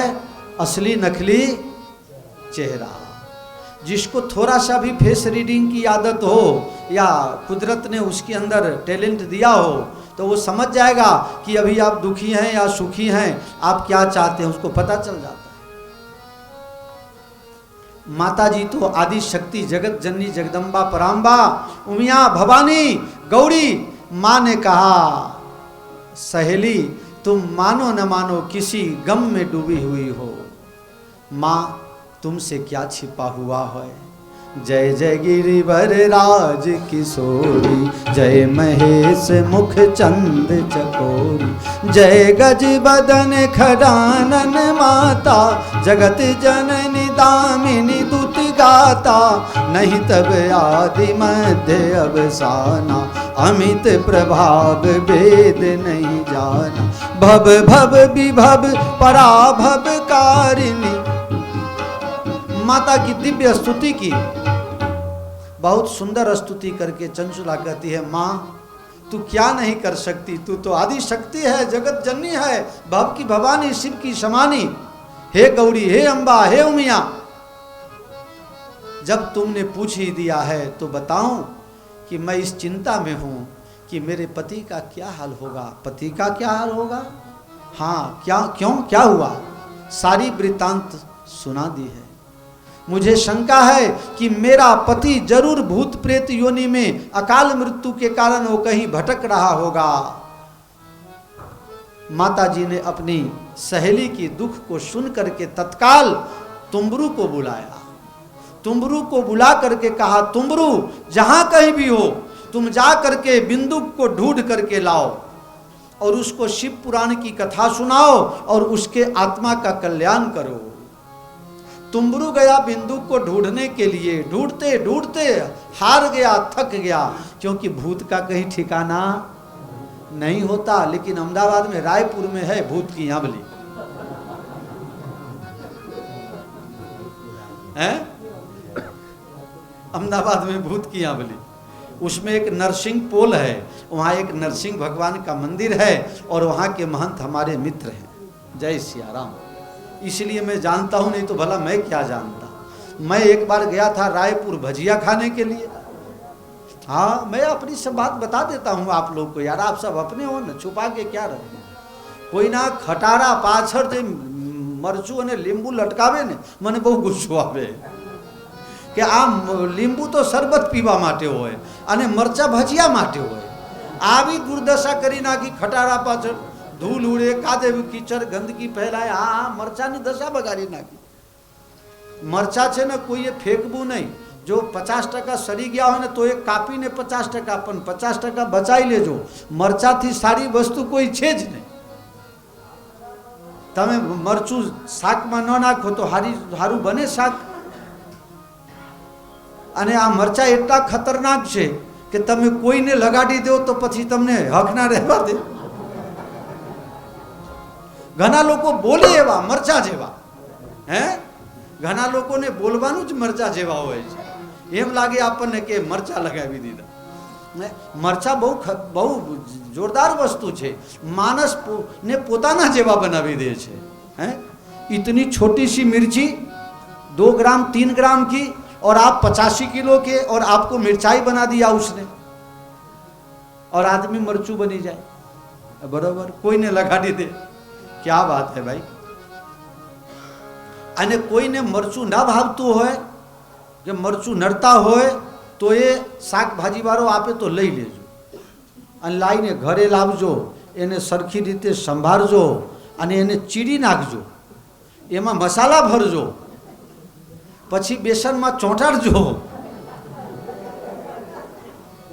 असली नकली चेहरा। जिसको थोड़ा सा भी फेस रीडिंग की आदत हो या कुदरत ने उसके अंदर टैलेंट दिया हो, तो वो समझ जाएगा कि अभी आप दुखी हैं या सुखी हैं, आप क्या चाहते हैं, उसको पता चल जाता है। माता जी तो आदि शक्ति, जगत जननी, जगदम्बा, पराम्बा, उमिया, भवानी, गौरी। माँ ने कहा, सहेली, तुम मानो न मानो किसी गम में डूबी हुई हो। माँ, तुमसे क्या छिपा हुआ है। जय जय गिरिवर राज किशोरी, जय महेश मुख चंद चकोरी, जय गज बदन खडानन माता, जगत जननी दामिनी दुत गाता, नहीं तब आदि मध्य अवसाना, अमित प्रभाव वेद नहीं जाना, भव भव विभव पराभव कारिणी। माता की दिव्य स्तुति की, बहुत सुंदर स्तुति करके चंचुला कहती है, माँ तू क्या नहीं कर सकती, तू तो आदि शक्ति है, जगत जननी है, भव की भवानी, शिव की समानी। हे गौरी, हे अम्बा, हे उमिया, जब तुमने पूछ ही दिया है तो बताऊं कि मैं इस चिंता में हूं कि मेरे पति का क्या हाल होगा। पति का क्या हाल होगा? हाँ, क्या, क्यों, क्या हुआ? सारी वृत्तांत सुना दी है। मुझे शंका है कि मेरा पति जरूर भूत प्रेत योनि में अकाल मृत्यु के कारण वो कहीं भटक रहा होगा। माता जी ने अपनी सहेली की दुख को सुन करके तत्काल तुम्बरू को बुलाया। तुम्बरू को बुला करके कहा, तुम्बरू, जहां कहीं भी हो तुम जा करके बिंदु को ढूंढ करके लाओ और उसको शिव पुराण की कथा सुनाओ और उसके आत्मा का कल्याण करो। तुम्बरू गया बिंदु को ढूंढने के लिए। ढूंढते ढूंढते हार गया, थक गया, क्योंकि भूत का कहीं ठिकाना नहीं होता। लेकिन अहमदाबाद में, रायपुर में है भूत की आंवली है। अहमदाबाद में भूत की आंवली, उसमें एक नरसिंह पोल है, वहाँ एक नरसिंह भगवान का मंदिर है और वहाँ के महंत हमारे मित्र हैं। जय सिया राम। इसलिए मैं जानता हूँ, नहीं तो भला मैं क्या जानता। मैं एक बार गया था रायपुर भजिया खाने के लिए। हाँ, मैं अपनी सब बात बता देता हूँ आप लोग को। यार, आप सब अपने हो ना, छुपा के क्या रहे। कोई ना खटारा पाछड़ जे मरचू અને લીંબુ લટકાવે ને, મને બહુ ગુસ્સો આવે કે આ લીંબુ તો શરબત પીવા માટે હોય અને મરચા ભજીયા માટે હોય। આવી દુર્દશા કરી નાખી ખટારા પાછળ। ધૂળ ઉડે, કાદવ કીચડ, ગંદકી ફેલાય। આ મરચાની દશા બગાડી નાખી। મરચા છે ને કોઈએ ફેંકવું નહીં। જો 50% સડી ગયા હોય ને તો એ કાપીને 50%, પણ 50% બચાવી લેજો। મરચાથી સારી વસ્તુ કોઈ છે જ નહીં। તમે મરચું શાકમાં ન નાખો તો સારું બને શાક? અને આ મરચા એટલા ખતરનાક છે કે તમે કોઈને લગાડી દો તો પછી તમને હક ના રહેવા દે. ઘણા લોકો બોલે એવા મરચા જેવા, હે, ઘણા લોકોને બોલવાનું જ મરચા જેવા હોય છે. એમ લાગે આપણને કે મરચા લગાવી દીધા. મરચા બહુ જોરદાર વસ્તુ છે. માણસ ને પોતાના જેવા બનાવી દે છે. हैं, इतनी छोटी सी मिर्ची 2 ग्राम 3 ग्राम की और आप 85 किलो के और आपको मिर्चाई बना दिया उसने और आदमी मरचू बनी जाए. बराबर, कोઈને લગાડી દે. क्या बात है भाई. અને કોઈને મરચું ના ભાવતું હોય કે મરચું નડતા હોય તો એ શાકભાજી વાળો આપે તો લઈ લેજો અને લાવીને ઘરે લાવજો, એને સરખી રીતે સંભાળજો અને એને ચીરી નાખજો, એમાં મસાલા ભરજો, પછી બેસનમાં ચોંટાડજો,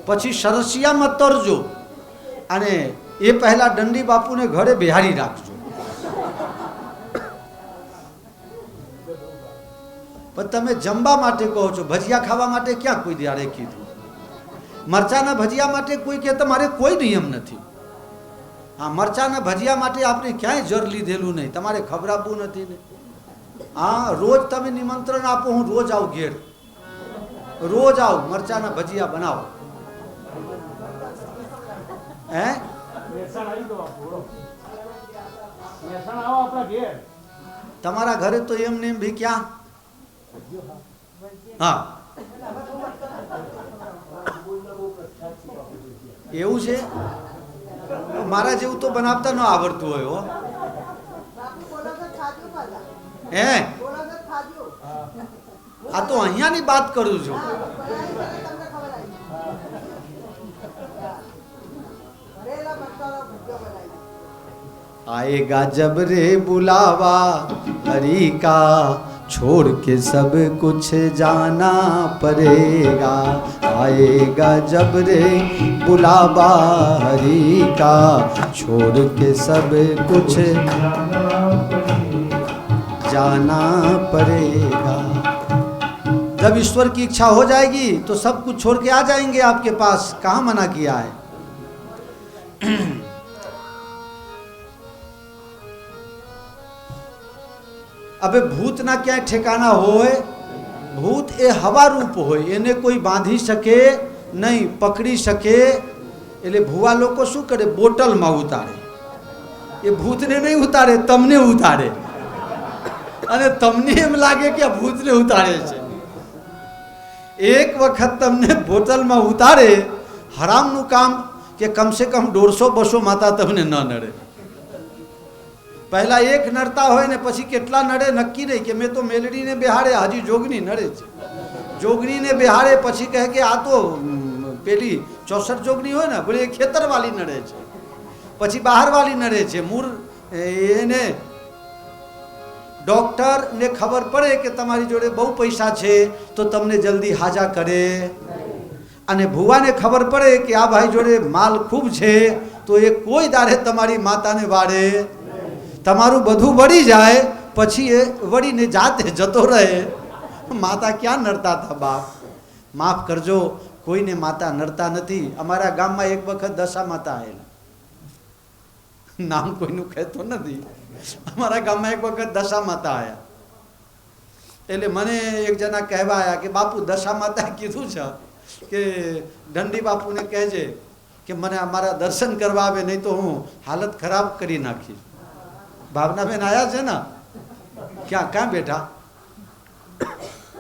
પછી સરસિયામાં તરજો અને એ પહેલા દંડી બાપુને ઘરે બેહાડી રાખજો. પણ તમે જમવા માટે કહો છો, ભજીયા ખાવા માટે ક્યાં કોઈ ત્યારે કીધું? મરચાના ભજીયા માટે કોઈ કે તમારે કોઈ નિયમ નથી. હા, મરચાના ભજીયા માટે આપણે ક્યાંય જર લીધેલું નહીં, તમારે ખબરાવવું નથી ને. હા, રોજ તમે નિમંત્રણ આપો, હું રોજ આવું ઘેર, રોજ આવું, મરચાના ભજીયા બનાવો. હે, તમારા ઘરે તો એમને એમ ભી ક્યાં. હા, એવું છે. મારા જેવું તો બનાવતા ન આવડતું હોય હો. હે, આ તો અહીંયાની વાત કરું છું. आएगा जब रे बुलावा हरि का, छोड़ के सब कुछ जाना पड़ेगा. आएगा जब रे बुलावा हरि का, छोड़ के सब कुछ जाना पड़ेगा. जब ईश्वर की इच्छा हो जाएगी तो सब कुछ छोड़ के आ जाएंगे आपके पास. कहाँ मना किया है? अबे भूत ना क्या ठेकाना होय. भूत ए हवा रूप होय, એને કોઈ બાંધી શકે નહીં, પકડી શકે. એટલે ભુવા લોકો શું કરે, બોટલમાં ઉતારે. એ ભૂતને નહીં ઉતારે, તમને ઉતારે અને તમને એમ લાગે કે આ ભૂતને ઉતારે છે. એક વખત તમને બોટલમાં ઉતારે, હરામનું કામ કે કમસે કમ 150-200 માતા તમને ન નડે. પહેલા એક નડતા હોય ને પછી કેટલા નડે નક્કી નહીં. કે મેં તો મેલડીને બેહાડે, હજી જોગણી નડે છે. જોગણીને બેહાડે પછી કહે કે આ તો પેલી 64 જોગણી હોય ને, બોલે એ ખેતરવાળી નડે છે, પછી બહારવાળી નડે છે. મૂળ એને ડોક્ટરને ખબર પડે કે તમારી જોડે બહુ પૈસા છે તો તમને જલ્દી હાજા કરે, અને ભુવાને ખબર પડે કે આ ભાઈ જોડે માલ ખૂબ છે તો એ કોઈ દાડે તમારી માતાને વાળે. તમારું બધું વળી જાય પછી એ વળીને જાતે જતો રહે. માતા ક્યાં નડતા હતા બાપ? માફ કરજો, કોઈને માતા નડતા નથી. અમારા ગામમાં એક વખત દશા માતા આવેલા, નામ કોઈનું કહેતો નથી. અમારા ગામમાં એક વખત દશા માતા આવ્યા. એટલે મને એક જણા કહેવા આવ્યા કે બાપુ દશા માતાએ કીધું છે કે દંડી બાપુને કહેજે કે મને અમારા દર્શન કરવા આવે, નહીં તો હું હાલત ખરાબ કરી નાખીશ. ભાવનાબેન આવ્યા છે ને? ક્યાં બેઠા?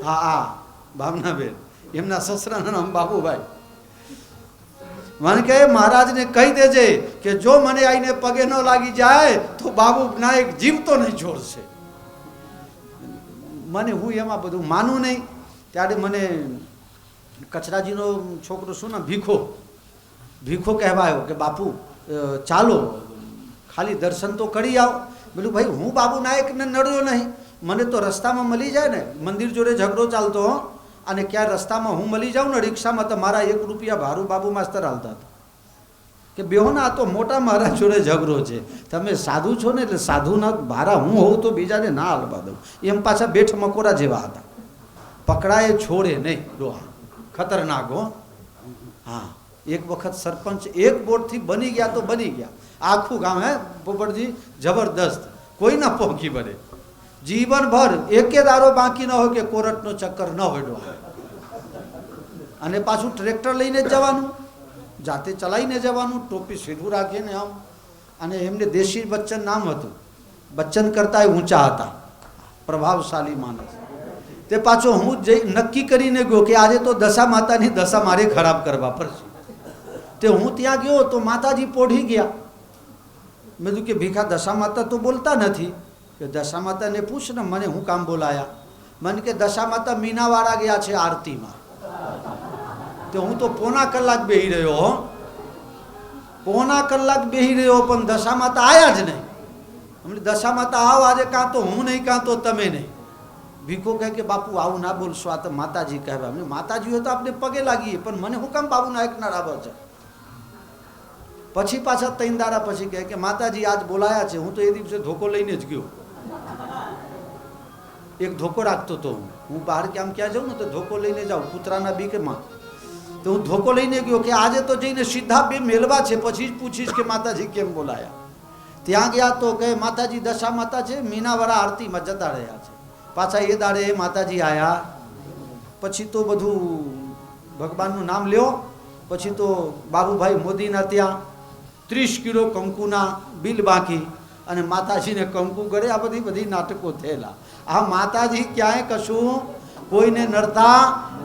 હા હા, ભાવનાબેન, એમના સસરાનું નામ બાબુભાઈ. મને કહે મહારાજને કહી દેજે કે જો મને આવીને પગે ન લાગી જાય તો બાબુ નાયક જીવતો નહીં છોડશે. મને હું એમાં બધું માનું નહીં. ત્યારે મને કચરાજીનો છોકરો શું નામ, ભીખો કહેવાયો કે બાપુ ચાલો ખાલી દર્શન તો કરી આવો. બોલું ભાઈ હું બાબુ નાયકને નડ્યો નહીં, મને તો રસ્તામાં મળી જાય ને, મંદિર જોડે ઝઘડો ચાલતો હો, અને ક્યાં રસ્તામાં હું મળી જાઉં ને રિક્ષામાં તો મારા 1 રૂપિયા ભાડું બાબુ માસ્તર હાલતા હતા કે બેહો ને આ તો મોટા મારા જોડે ઝઘડો છે, તમે સાધુ છો ને એટલે સાધુના ભાડા હું હોઉં તો બીજાને ના હાલવા દઉં. એમ પાછા બેઠ મકોડા જેવા હતા. પકડાય છોડે નહીં ડોહા, ખતરનાક હો. હા, એક વખત સરપંચ એક બોટથી બની ગયા તો બની ગયા. આખું ગામ હે પોપટજી જબરદસ્ત, કોઈ ના પહોંચી બને. જીવનભર એકે દારો બાકી ન હોય કે કોરટનો ચક્કર ન હોય ડોહા. અને પાછું ટ્રેક્ટર લઈને જ જવાનું, જાતે ચલાવીને જવાનું, ટોપી સીધું રાખીને આમ. અને એમને દેશી બચ્ચન નામ હતું, બચ્ચન કરતા ઊંચા હતા, પ્રભાવશાળી માણસ. તે પાછો હું જઈ નક્કી કરીને ગયો કે આજે તો દશા માતાની દશા મારે ખરાબ કરવા પડશે. તે હું ત્યાં ગયો તો માતાજી પોઢી ગયા. મેં કીધું કે ભીખા દશા માતા તો બોલતા નથી, કે દશા માતાને પૂછ ને, મને હું કામ બોલાયા? મને કે દશા માતા મીનાવાળા ગયા છે આરતીમાં. તો હું તો પોણા કલાક બેહી રહ્યો હો, પોણા કલાક બેહી રહ્યો, પણ દશા માતા આયા જ નહીં. હમણાં દશા માતા આવ આજે, કાં તો હું નહીં કાં તો તમે નહીં. ભીખો કહે કે બાપુ આવું ના બોલશો, આ તો માતાજી કહેવાય. અમને માતાજી હોય તો આપણે પગે લાગીએ, પણ મને હું કામ બાબુના એકના રાબર છે. પછી પાછા 3 દાડા પછી કહે કે માતાજી આજ બોલાયા છે. હું તો એ દિવસે ધોકો લઈને જ ગયો, એક ધોકો રાખતો હતો. હું બહાર ક્યાં જાઉં ને તો ધોકો લઈને જાઉં, કૂતરાના બીકમાં. તો હું ધોકો લઈને ગયો કે આજે તો જઈને સીધા બે મેળવા છે, પછી જ પૂછીશ કે માતાજી કેમ બોલાયા. ત્યાં ગયા તો કહે માતાજી દશા માતા છે, મીનાવાળા આરતીમાં જતા રહ્યા છે. પાછા એ દાડે માતાજી આયા. પછી તો બધું ભગવાનનું નામ લ્યો. પછી તો બાબુભાઈ મોદીના ત્યાં 30 કિલો કંકુના બિલ બાકી, અને માતાજીને કંકુ કરે. આ બધી નાટકો થયેલા. આ માતાજી ક્યાંય કશું કોઈને નડતા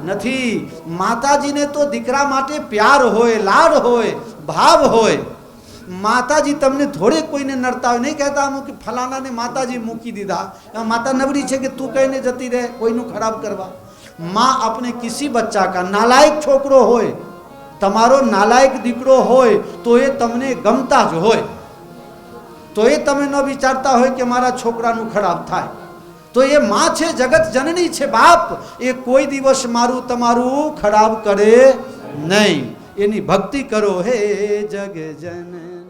નથી. માતાજીને તો દીકરા માટે પ્યાર હોય, લાડ હોય, ભાવ હોય. માતાજી તમને થોડે કોઈને નડતા હોય. નહીં કહેતા અમુક કે ફલાણાને માતાજી મૂકી દીધા, માતા નબળી છે કે તું કહીને જતી રહે કોઈનું ખરાબ કરવા. माँ अपने किसी बच्चा का नालायक छोकरो होय, तमारो नालायक दीकरो होय तो ये तमने गमता ज होय, तो ये तमे न विचारता होय कि मारा छोकरानु खराब थाय. तो ये माँ छे, जगत जननी छे बाप, ये कोई दिवस मारू तमारू खराब करे नहीं. एनी भक्ति करो हे जग जननी.